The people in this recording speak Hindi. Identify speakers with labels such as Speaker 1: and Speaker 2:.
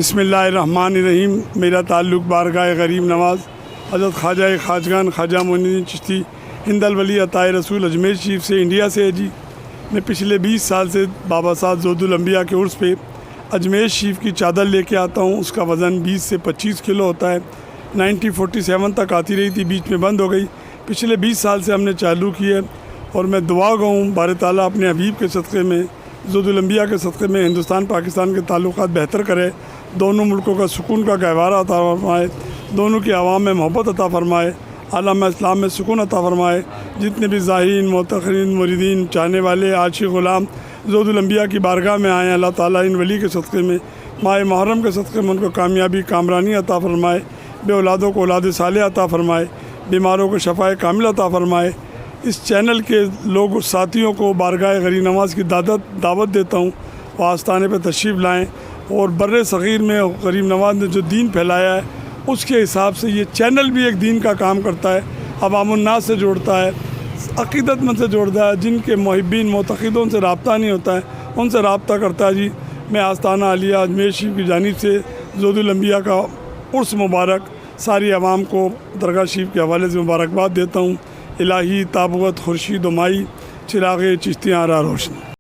Speaker 1: बिस्मिल्लाहिर्रहमानिर्रहीम। मेरा ताल्लुक़ बारगाह गरीब नवाज़ हज़रत ख्वाजा खाजगान ख्वाजा मोइनुद्दीन चिश्ती हिंदल वली अताए रसूल अजमेर शरीफ से इंडिया से है जी। मैं पिछले 20 साल से बाबा साहब ज़ोदुल अंबिया के उर्स पे अजमेर शरीफ की चादर लेके आता हूँ। उसका वज़न 20 से 25 किलो होता है। 1947 तक आती रही थी, बीच में बंद हो गई। पिछले 20 साल से हमने चालू की है और मैं दुआ गो हूँ बार ताला अपने हबीब के सदक़े में, ज़ोदुल अंबिया के सदक़े में हिंदुस्तान पाकिस्तान के ताल्लुकात बेहतर करे, दोनों मुल्कों का सुकून का गहवारा अता फरमाए, दोनों की आवाम में मोहब्बत अता फरमाए, आलम इस्लाम में सुकून अता फरमाए। जितने भी ज़ाहिरीन, मोतक़रीन, मुरीदीन, चाहने वाले, आशिक़ ग़ुलाम ज़ोदुल अंबिया की बारगाह में आए, अल्लाह ताला इन वली के सदक़े में, माह मुहर्रम के सदक़े में उनको कामयाबी, कामरानी अता फरमाए, बे औलादों को औलाद सालेह अता फरमाए, बीमारों को शफ़ाए कामिल अता फरमाए। इस चैनल के लोग साथियों को बारगाह गरीब नवाज़ की दावत देता हूँ, वो आस्थाने पर तशरीफ़ लाएँ और बर्रे सग़ीर में गरीब नवाज़ ने जो दीन फैलाया है उसके हिसाब से ये चैनल भी एक दीन का काम करता है, अवामुन्नास से जोड़ता है, अक़ीदतमंद से जोड़ता है। जिनके मुहिब्बीन मोतक़ीदों से रब्ता नहीं होता है उनसे रब्ता करता है जी। मैं आस्ताना आलिया अजमेर शरीफ की जानिब से ज़ोदुल अंबिया का उर्स मुबारक सारी आवाम को दरगाह शरीफ के हवाले से मुबारकबाद देता हूँ। इलाही ताबुत खुर्शीद माई चिराग़ चिश्तियाँ आरा रोशनी।